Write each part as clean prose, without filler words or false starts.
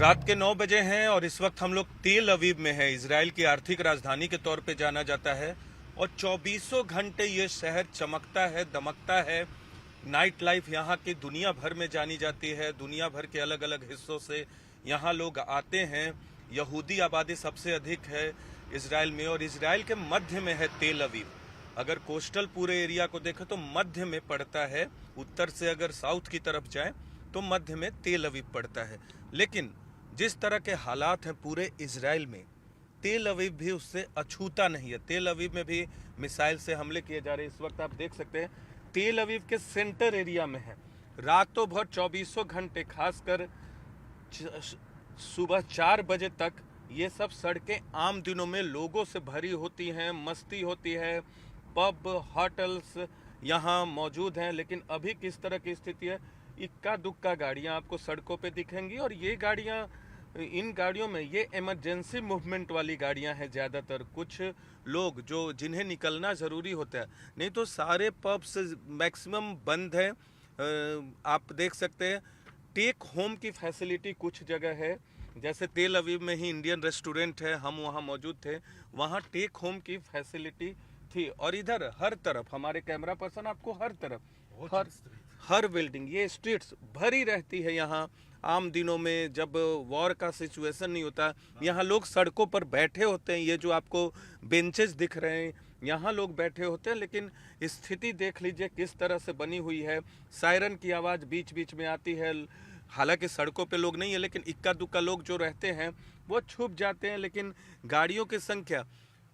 रात के 9 बजे हैं और इस वक्त हम लोग तेल अवीव में हैं। इजराइल की आर्थिक राजधानी के तौर पे जाना जाता है और 24 घंटे ये शहर चमकता है, दमकता है। नाइट लाइफ यहाँ की दुनिया भर में जानी जाती है। दुनिया भर के अलग अलग हिस्सों से यहाँ लोग आते हैं। यहूदी आबादी सबसे अधिक है इजराइल में और इजराइल के मध्य में है तेल अवीव। अगर कोस्टल पूरे एरिया को देखें तो मध्य में पड़ता है। उत्तर से अगर साउथ की तरफ जाएं तो मध्य में तेल अवीव पड़ता है। लेकिन जिस तरह के हालात हैं पूरे इजराइल में, तेल अवीव भी उससे अछूता नहीं है। तेल अवीव में भी मिसाइल से हमले किए जा रहे हैं। इस वक्त आप देख सकते हैं तेल अवीव के सेंटर एरिया में है। रातों भर 24 घंटे, खासकर सुबह 4 बजे तक ये सब सड़कें आम दिनों में लोगों से भरी होती हैं, मस्ती होती है। पब, होटल्स यहाँ मौजूद हैं। लेकिन अभी किस तरह की स्थिति है, इक्का दुक्का गाड़ियाँ आपको सड़कों पे दिखेंगी और ये गाड़ियाँ, इन गाड़ियों में ये इमरजेंसी मूवमेंट वाली गाड़ियाँ हैं ज़्यादातर। कुछ लोग जो जिन्हें निकलना ज़रूरी होता है, नहीं तो सारे पब्स मैक्सिमम बंद हैं। आप देख सकते हैं टेक होम की फैसिलिटी कुछ जगह है, जैसे तेल अवीव में ही इंडियन रेस्टोरेंट है, हम वहाँ मौजूद थे, वहाँ टेक होम की फैसिलिटी थी। और इधर हर तरफ हमारे कैमरा पर्सन आपको हर तरफ हर बिल्डिंग, ये स्ट्रीट्स भरी रहती है यहाँ। आम दिनों में जब वॉर का सिचुएशन नहीं होता, यहाँ लोग सड़कों पर बैठे होते हैं। ये जो आपको बेंचेस दिख रहे हैं, यहाँ लोग बैठे होते हैं। लेकिन स्थिति देख लीजिए किस तरह से बनी हुई है। सायरन की आवाज़ बीच बीच में आती है। हालांकि सड़कों पे लोग नहीं है, लेकिन इक्का दुक्का लोग जो रहते हैं वो छुप जाते हैं। लेकिन गाड़ियों की संख्या,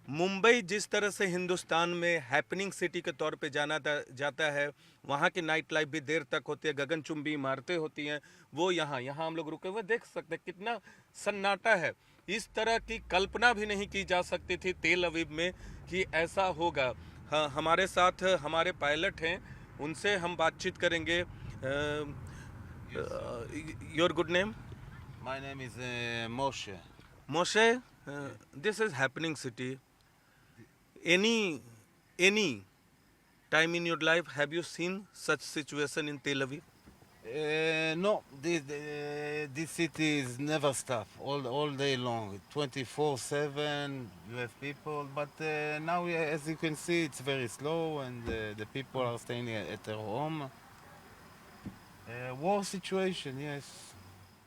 मुंबई जिस तरह से हिंदुस्तान में हैपनिंग सिटी के तौर पे जाना जाता है, वहाँ की नाइट लाइफ भी देर तक होती है, गगनचुंबी इमारतें होती हैं, वो यहाँ हम लोग रुके हुए देख सकते हैं कितना सन्नाटा है। इस तरह की कल्पना भी नहीं की जा सकती थी तेल अवीव में कि ऐसा होगा। हाँ, हमारे साथ हमारे पायलट हैं, उनसे हम बातचीत करेंगे। Your good name? My name is Moshe. Moshe, this is happening city. Any time in your life have you seen such situation in Tel Aviv? No, this city is never stop all day long, 24/7. You have people, but now as you can see, it's very slow, and the people are staying at their home. War situation, yes.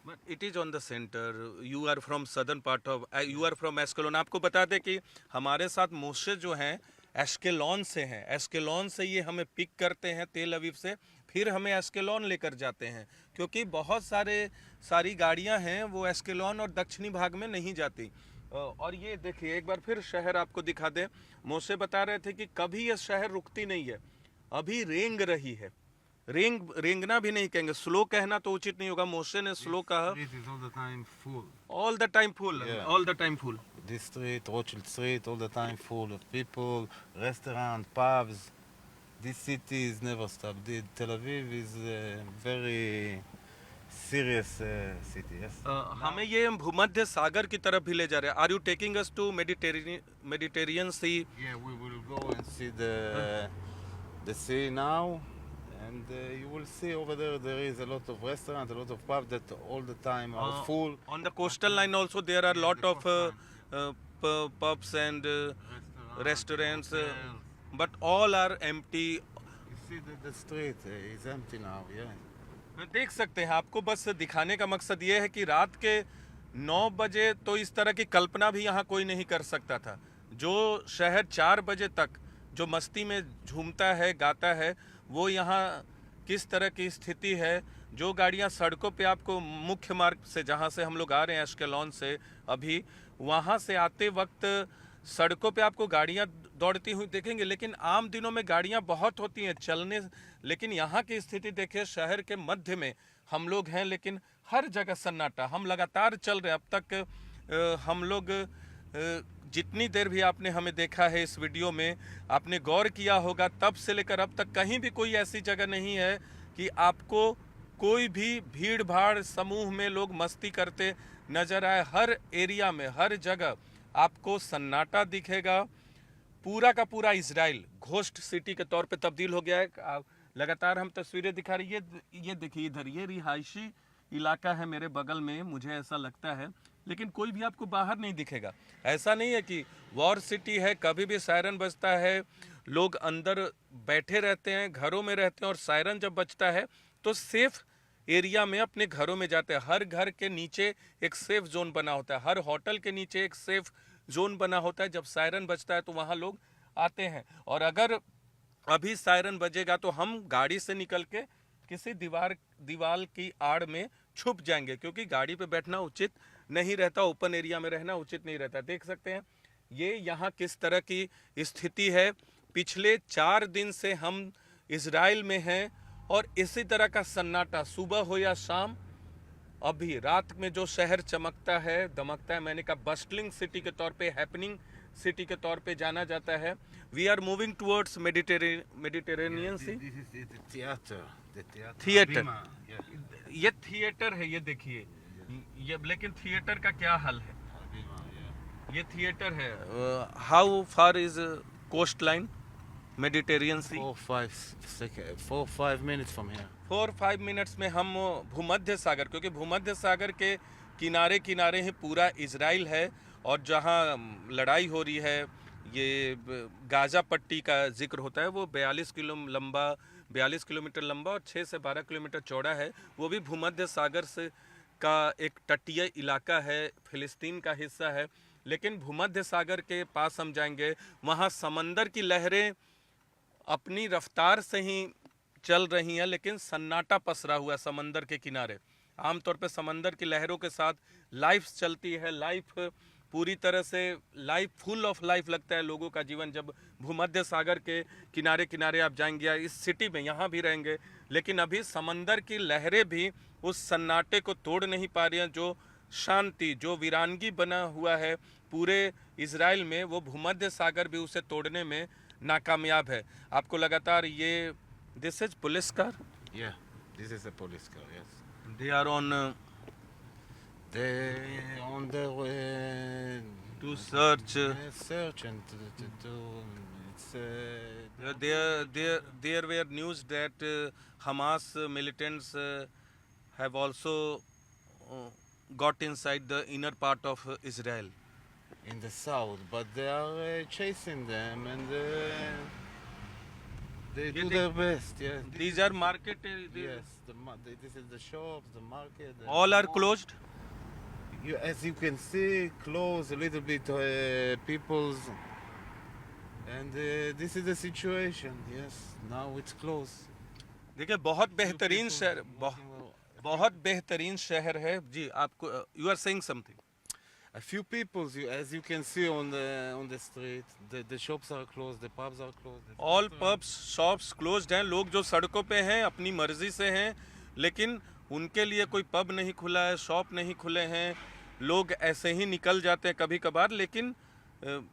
But it is on the center. You are from southern part of, you are from एस्केलोन. आपको बता दें कि हमारे साथ मोशे जो हैं एस्केलोन से हैं। एस्केलोन से ये हमें पिक करते हैं तेल अवीव से, फिर हमें एस्केलोन लेकर जाते हैं, क्योंकि बहुत सारी गाड़ियां हैं वो एस्केलोन और दक्षिणी भाग में नहीं जाती। और ये देखिए एक बार फिर शहर आपको दिखा दें। मोशे बता रहे थे कि कभी ये शहर रुकती नहीं है, अभी रेंग रही है। रेंगना भी नहीं कहेंगे, स्लो कहना तो उचित नहीं होगा। मोशे ने स्लो कहा। Street is all the time full. All the time full, Yeah. All the time full. This street, Rothschild Street, all the time full of people, restaurant, pubs. This city is never stop. Tel Aviv is a very serious city. Yes. हमें ये भूमध्य सागर की तरफ भी ले जा रहे हैं। Are you taking us to Mediterranean Sea? Yeah, we will go and see the sea now, and you will see over there is a lot of restaurants, a lot of pubs that all the time are full. On the coastal line also there are lot the of pubs and restaurants, but all are empty. You see the street is empty now. Yeah. देख सकते हैं, आपको बस दिखाने का मकसद ये है कि रात के 9 बजे तो इस तरह की कल्पना भी यहाँ कोई नहीं कर सकता था। जो शहर 4 बजे तक जो मस्ती में झूमता है, गाता है, वो यहाँ किस तरह की स्थिति है। जो गाड़ियाँ सड़कों पे आपको मुख्य मार्ग से, जहाँ से हम लोग आ रहे हैं एस्केलोन से, अभी वहाँ से आते वक्त सड़कों पे आपको गाड़ियाँ दौड़ती हुई देखेंगे। लेकिन आम दिनों में गाड़ियाँ बहुत होती हैं चलने, लेकिन यहाँ की स्थिति देखिए, शहर के मध्य में हम लोग हैं, लेकिन हर जगह सन्नाटा। हम लगातार चल रहे हैं। अब तक हम लोग जितनी देर भी आपने हमें देखा है इस वीडियो में, आपने गौर किया होगा, तब से लेकर अब तक कहीं भी कोई ऐसी जगह नहीं है कि आपको कोई भी भीड़ भाड़ समूह में लोग मस्ती करते नजर आए। हर एरिया में, हर जगह आपको सन्नाटा दिखेगा। पूरा का पूरा इजराइल घोस्ट सिटी के तौर पे तब्दील हो गया है। लगातार हम तस्वीरें दिखा रही है। ये देखिए इधर, ये इलाका है मेरे बगल में, मुझे ऐसा लगता है, लेकिन कोई भी आपको बाहर नहीं दिखेगा। ऐसा नहीं है कि वॉर सिटी है, कभी भी सायरन बजता है, लोग अंदर बैठे रहते हैं, घरों में रहते हैं, और सायरन जब बजता है तो सेफ एरिया में अपने घरों में जाते हैं। हर घर के नीचे एक सेफ जोन बना होता है, हर होटल के नीचे एक सेफ जोन बना होता है। जब सायरन बजता है तो वहाँ लोग आते हैं। और अगर अभी सायरन बजेगा तो हम गाड़ी से निकल के किसी दीवार की आड़ में छुप जाएंगे, क्योंकि गाड़ी पे बैठना उचित नहीं रहता, ओपन एरिया में रहना उचित नहीं रहता। देख सकते हैं ये यहाँ किस तरह की स्थिति है। पिछले 4 दिन से हम इजराइल में हैं और इसी तरह का सन्नाटा, सुबह हो या शाम, अभी रात में जो शहर चमकता है, दमकता है, मैंने कहा बस्टलिंग सिटी के तौर पे, हैपनिंग सिटी के तौर पे जाना जाता है। We are moving towards Mediterranean Sea theatre. ये थिएटर है, ये देखिए, ये लेकिन थिएटर का क्या हाल है। ये थिएटर है। How far is coastline Mediterranean Sea? 4-5 minutes from here. 4-5 minutes में हम भूमध्य सागर, क्योंकि भूमध्य सागर के किनारे किनारे ही पूरा इजराइल है, और जहाँ लड़ाई हो रही है, ये गाजा पट्टी का जिक्र होता है, वो 42 किलोमीटर लंबा और 6 से 12 किलोमीटर चौड़ा है। वो भी भूमध्य सागर से का एक तटीय इलाका है, फिलिस्तीन का हिस्सा है। लेकिन भूमध्य सागर के पास हम जाएंगे, वहाँ समंदर की लहरें अपनी रफ्तार से ही चल रही हैं, लेकिन सन्नाटा पसरा हुआ समंदर के किनारे। आमतौर पे समंदर की लहरों के साथ लाइफ चलती है, लाइफ पूरी तरह से लाइफ, फुल ऑफ लाइफ लगता है लोगों का जीवन जब भूमध्य सागर के किनारे किनारे आप जाएंगे या इस सिटी में यहाँ भी रहेंगे। लेकिन अभी समंदर की लहरें भी उस सन्नाटे को तोड़ नहीं पा रही हैं। जो शांति, जो वीरानगी बना हुआ है पूरे इजराइल में, वो भूमध्य सागर भी उसे तोड़ने में नाकामयाब है। आपको लगातार ये this is police car? Yeah, this is a police car, yes. They are on They on their way to search. search and to it's There were news that Hamas militants have also got inside the inner part of Israel. in the south, but they are chasing them and they do their best. Yes. These are market. Yes. This is the shops, the market. the All are mall. closed. As you can see, close a little bit people's, and this is the situation. Yes, now it's close. देखिए बहुत बेहतरीन शहर, बहुत बेहतरीन शहर है जी। आपको you are saying something? A few people, as you can see on the street, the shops are closed, the pubs are closed. the all restaurants- pubs shops closed हैं। लोग जो सड़कों पे हैं अपनी मर्जी से हैं, लेकिन उनके लिए कोई पब नहीं खुला है, शॉप नहीं खुले हैं। लोग ऐसे ही निकल जाते हैं कभी कभार। लेकिन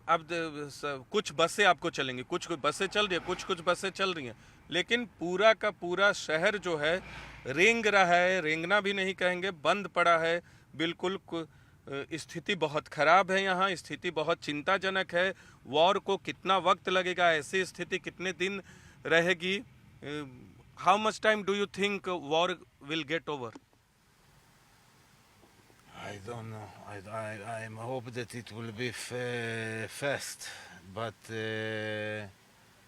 अब कुछ बसें आपको चलेंगी, कुछ बसें चल रही है, कुछ बसें चल रही हैं, लेकिन पूरा का पूरा शहर जो है रेंग रहा है, रेंगना भी नहीं कहेंगे, बंद पड़ा है बिल्कुल। स्थिति बहुत खराब है यहाँ, स्थिति बहुत चिंताजनक है। वॉर को कितना वक्त लगेगा, ऐसी स्थिति कितने दिन रहेगी? How much time do you think war will get over? I don't know. I hope that it will be fast, but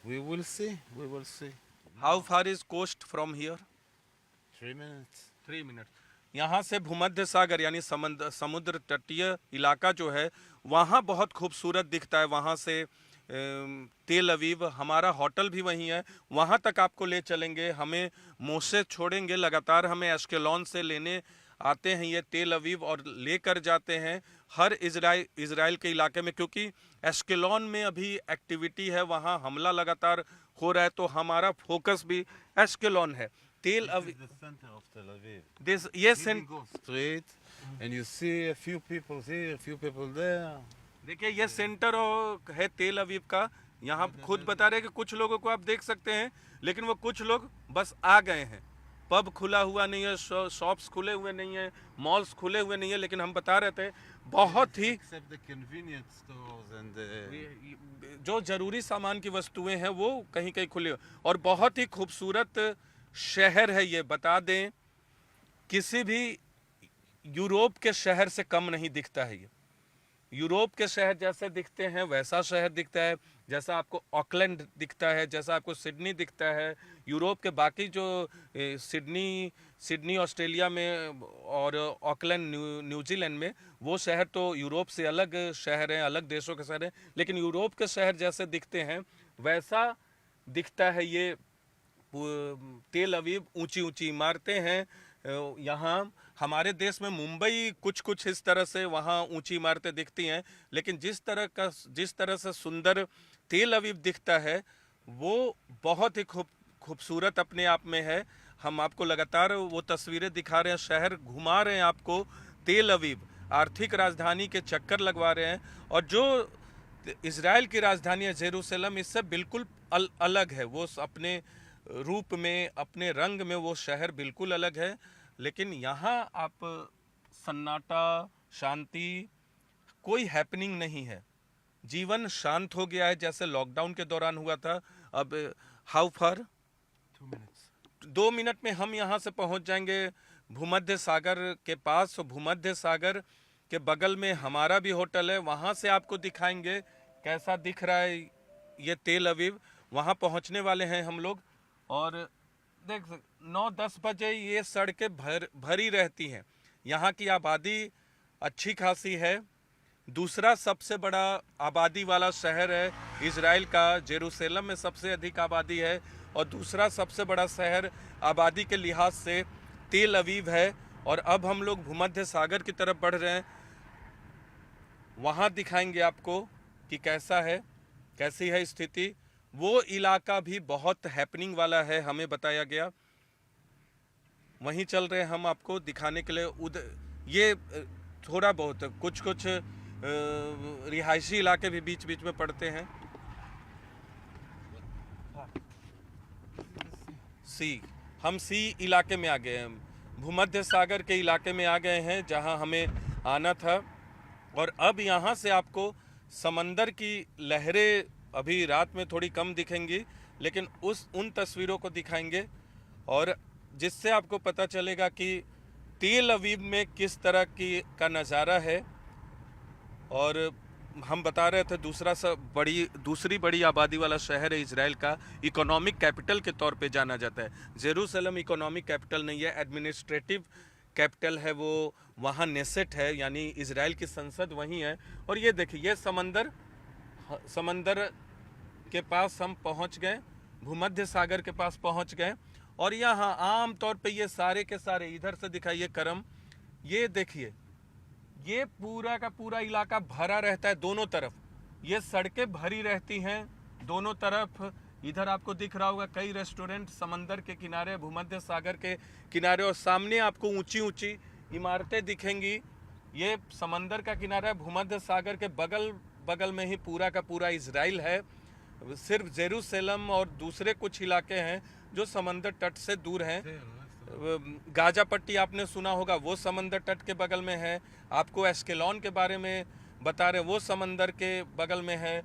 we will see. We will see. How far is coast from here? 3 minutes. 3 minute. यहाँ से भूमध्य सागर यानी समुद्र तटीय इलाका जो है वहाँ बहुत खूबसूरत दिखता है। वहाँ से तेल अवीव, हमारा होटल भी वहीं है, वहाँ तक आपको ले चलेंगे। हमें मोसे छोड़ेंगे, लगातार हमें एश्केलॉन से लेने आते हैं ये तेल अवीव और लेकर जाते हैं हर इजराइल के इलाके में, क्योंकि एश्केलॉन में अभी एक्टिविटी है, वहाँ हमला लगातार हो रहा है। तो हमारा फोकस भी एश्केलॉन है। तेल Aviv, The center of Tel Aviv. This ये If you go straight, and you see a few people here, a few people there. देखिए ये सेंटर है तेल अवीव का। यहाँ खुद बता रहे हैं कि कुछ लोगों को आप देख सकते हैं, लेकिन वो कुछ लोग बस आ गए हैं। पब खुला हुआ नहीं है, शॉप्स खुले हुए नहीं है, मॉल्स खुले हुए नहीं है, लेकिन हम बता रहे थे बहुत ही Except the convenience stores and जो जरूरी सामान की वस्तुएं हैं वो कहीं कहीं खुली। और बहुत ही खूबसूरत शहर है ये। बता दें किसी भी यूरोप के शहर से कम नहीं दिखता है। ये यूरोप के शहर जैसे दिखते हैं वैसा शहर दिखता है, जैसा आपको ऑकलैंड दिखता है, जैसा आपको सिडनी दिखता है। यूरोप के बाकी जो सिडनी ऑस्ट्रेलिया में और ऑकलैंड न्यूजीलैंड में, वो शहर तो यूरोप से अलग शहर हैं, अलग देशों के शहर हैं, लेकिन यूरोप के शहर जैसे दिखते हैं वैसा दिखता है ये तेल अवीव। ऊंची ऊंची इमारतें हैं यहाँ। हमारे देश में मुंबई कुछ कुछ इस तरह से वहाँ ऊंची इमारतें दिखती हैं, लेकिन जिस तरह से सुंदर तेल अवीव दिखता है वो बहुत ही खूबसूरत अपने आप में है। हम आपको लगातार वो तस्वीरें दिखा रहे हैं, शहर घुमा रहे हैं आपको। तेल अवीव आर्थिक राजधानी के चक्कर लगवा रहे हैं, और जो इजराइल की राजधानी है जेरूसलम, इससे बिल्कुल अलग है। वो अपने रूप में, अपने रंग में वो शहर बिल्कुल अलग है। लेकिन यहाँ आप सन्नाटा, शांति, कोई हैपनिंग नहीं है। जीवन शांत हो गया है जैसे लॉकडाउन के दौरान हुआ था। अब हाउ फार 2 मिनट में हम यहाँ से पहुँच जाएंगे भूमध्य सागर के पास। और भूमध्य सागर के बगल में हमारा भी होटल है, वहाँ से आपको दिखाएंगे कैसा दिख रहा है ये तेल अवीव। वहाँ पहुँचने वाले हैं हम लोग, और देख 9-10 बजे ये सड़कें भरी रहती हैं। यहाँ की आबादी अच्छी खासी है। दूसरा सबसे बड़ा आबादी वाला शहर है इजराइल का, जेरूसलम में सबसे अधिक आबादी है, और दूसरा सबसे बड़ा शहर आबादी के लिहाज से तेल अवीव है। और अब हम लोग भूमध्य सागर की तरफ बढ़ रहे हैं, वहाँ दिखाएंगे आपको कि कैसी है स्थिति। वो इलाका भी बहुत हैपनिंग वाला है, हमें बताया गया। वहीं चल रहे हम आपको दिखाने के लिए। ये थोड़ा बहुत कुछ रिहायशी इलाके भी बीच बीच में पड़ते हैं। हम सी इलाके में आ गए हैं, भूमध्य सागर के इलाके में आ गए हैं जहां हमें आना था। और अब यहाँ से आपको समंदर की लहरें अभी रात में थोड़ी कम दिखेंगी, लेकिन उन तस्वीरों को दिखाएंगे, और जिससे आपको पता चलेगा कि तेल अवीव में किस तरह का नज़ारा है। और हम बता रहे थे दूसरी बड़ी आबादी वाला शहर है इजराइल का, इकोनॉमिक कैपिटल के तौर पे जाना जाता है। जेरूसलम इकोनॉमिक कैपिटल नहीं है, एडमिनिस्ट्रेटिव कैपिटल है वो। वहाँ नेसेट है, यानी इजराइल की संसद वहीं है। और ये देखिए, ये समंदर के पास हम पहुँच गए, भूमध्य सागर के पास पहुँच गए। और यहाँ आम तौर पे ये सारे के सारे, इधर से दिखाइए करम, ये देखिए, ये पूरा का पूरा इलाका भरा रहता है दोनों तरफ। ये सड़कें भरी रहती हैं दोनों तरफ। इधर आपको दिख रहा होगा कई रेस्टोरेंट समंदर के किनारे, भूमध्य सागर के किनारे, और सामने आपको ऊंची ऊंची इमारतें दिखेंगी। ये समंदर का किनारा है, भूमध्य सागर के बगल में ही पूरा का पूरा इजराइल है। सिर्फ जेरूसलम और दूसरे कुछ इलाके हैं जो समंदर तट से दूर हैं। गाजा पट्टी आपने सुना होगा, वो समंदर तट के बगल में है। आपको एस्केलॉन के बारे में बता रहे, वो समंदर के बगल में है।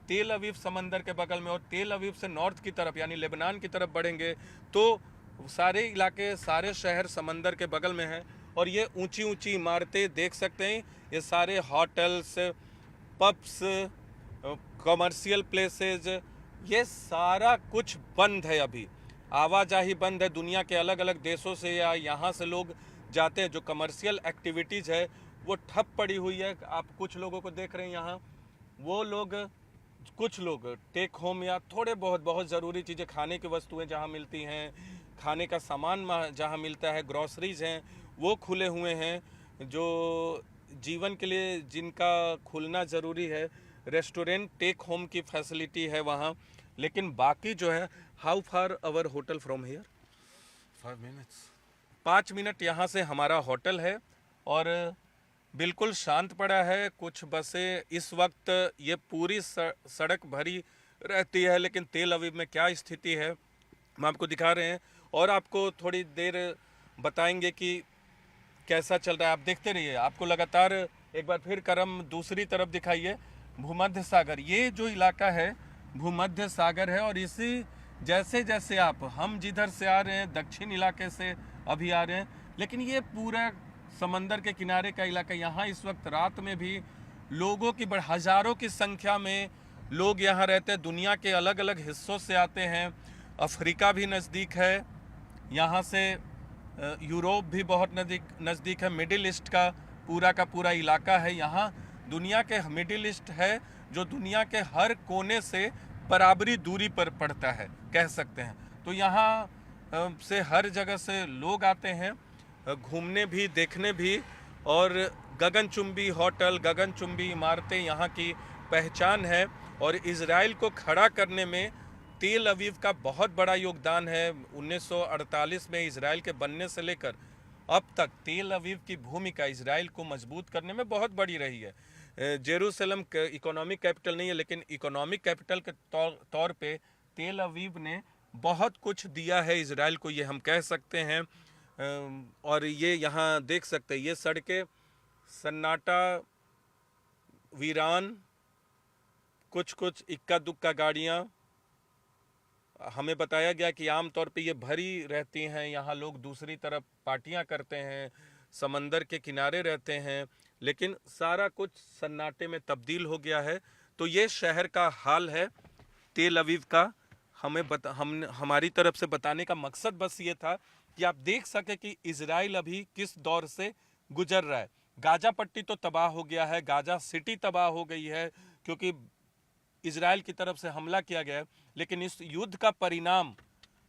तेल अवीव समंदर के बगल में, और तेल अवीव से नॉर्थ की तरफ यानी लेबनान की तरफ बढ़ेंगे तो सारे इलाके, सारे शहर समंदर के बगल में हैं। और ये ऊंची ऊंची इमारतें देख सकते हैं, ये सारे होटल्स, पब्स, कमर्शियल प्लेसेस, ये सारा कुछ बंद है। अभी आवाजाही बंद है। दुनिया के अलग अलग देशों से या यहाँ से लोग जाते हैं, जो कमर्शियल एक्टिविटीज़ है वो ठप पड़ी हुई है। आप कुछ लोगों को देख रहे हैं यहाँ, वो लोग, कुछ लोग टेक होम या थोड़े बहुत ज़रूरी चीज़ें, खाने की वस्तुएं जहाँ मिलती हैं, खाने का सामान जहाँ मिलता है, ग्रॉसरीज हैं, वो खुले हुए हैं। जो जीवन के लिए जिनका खुलना ज़रूरी है, रेस्टोरेंट, टेक होम की फैसिलिटी है वहाँ। लेकिन बाकी जो है, how far our hotel from here? 5 minutes. 5 minute यहाँ से हमारा होटल है, और बिल्कुल शांत पड़ा है। कुछ बसें इस वक्त, ये पूरी सड़क भरी रहती है, लेकिन तेल अवीव में क्या स्थिति है हम आपको दिखा रहे हैं, और आपको थोड़ी देर बताएंगे कि कैसा चल रहा है। आप देखते रहिए, आपको लगातार एक बार फिर करम दूसरी तरफ दिखाइए, भूमध्य सागर। ये जो इलाका है भूमध्य सागर है, और इसी जैसे जैसे हम जिधर से आ रहे हैं, दक्षिण इलाके से अभी आ रहे हैं, लेकिन ये पूरा समंदर के किनारे का इलाका, यहाँ इस वक्त रात में भी लोगों की हजारों की संख्या में लोग यहाँ रहते हैं। दुनिया के अलग अलग हिस्सों से आते हैं। अफ्रीका भी नज़दीक है यहाँ से, यूरोप भी बहुत नज़दीक है। मिडिल ईस्ट का पूरा इलाका है यहाँ। दुनिया के मिडिल ईस्ट है जो दुनिया के हर कोने से बराबरी दूरी पर पड़ता है, कह सकते हैं। तो यहाँ से हर जगह से लोग आते हैं घूमने भी, देखने भी। और गगनचुंबी होटल, गगनचुंबी इमारतें यहाँ की पहचान है। और इजराइल को खड़ा करने में तेल अवीव का बहुत बड़ा योगदान है। 1948 में इजराइल के बनने से लेकर अब तक तेल अवीव की भूमिका इजराइल को मजबूत करने में बहुत बड़ी रही है। जेरूसलम इकोनॉमिक कैपिटल नहीं है, लेकिन इकोनॉमिक कैपिटल के तौर पे तेल अवीव ने बहुत कुछ दिया है इजराइल को, ये हम कह सकते हैं। और ये यहाँ देख सकते हैं, ये सड़कें सन्नाटा, वीरान, कुछ इक्का दुक्का गाड़ियाँ। हमें बताया गया कि आमतौर पे ये भरी रहती हैं। यहाँ लोग दूसरी तरफ पार्टियाँ करते हैं, समंदर के किनारे रहते हैं, लेकिन सारा कुछ सन्नाटे में तब्दील हो गया है। तो ये शहर का हाल है तेल अवीव का। हमारी तरफ से बताने का मकसद बस ये था कि आप देख सके कि इजराइल अभी किस दौर से गुजर रहा है। गाजा पट्टी तो तबाह हो गया है, गाजा सिटी तबाह हो गई है क्योंकि इजराइल की तरफ से हमला किया गया है। लेकिन इस युद्ध का परिणाम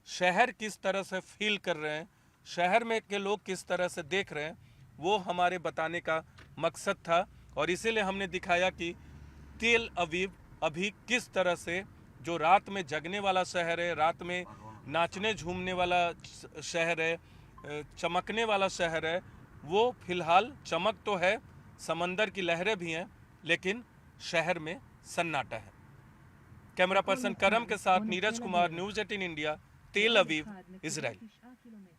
शहर किस तरह से फील कर रहे हैं, शहर में के लोग किस तरह से देख रहे हैं, वो हमारे बताने का मकसद था। और इसीलिए हमने दिखाया कि तेल अवीव अभी किस तरह से, जो रात में जगने वाला शहर है, रात में नाचने झूमने वाला शहर है, चमकने वाला शहर है, वो फिलहाल चमक तो है, समंदर की लहरें भी हैं, लेकिन शहर में सन्नाटा है। कैमरा पर्सन करम के साथ नीरज कुमार, न्यूज़ 18 इंडिया, तेल अवीव, इजराइल।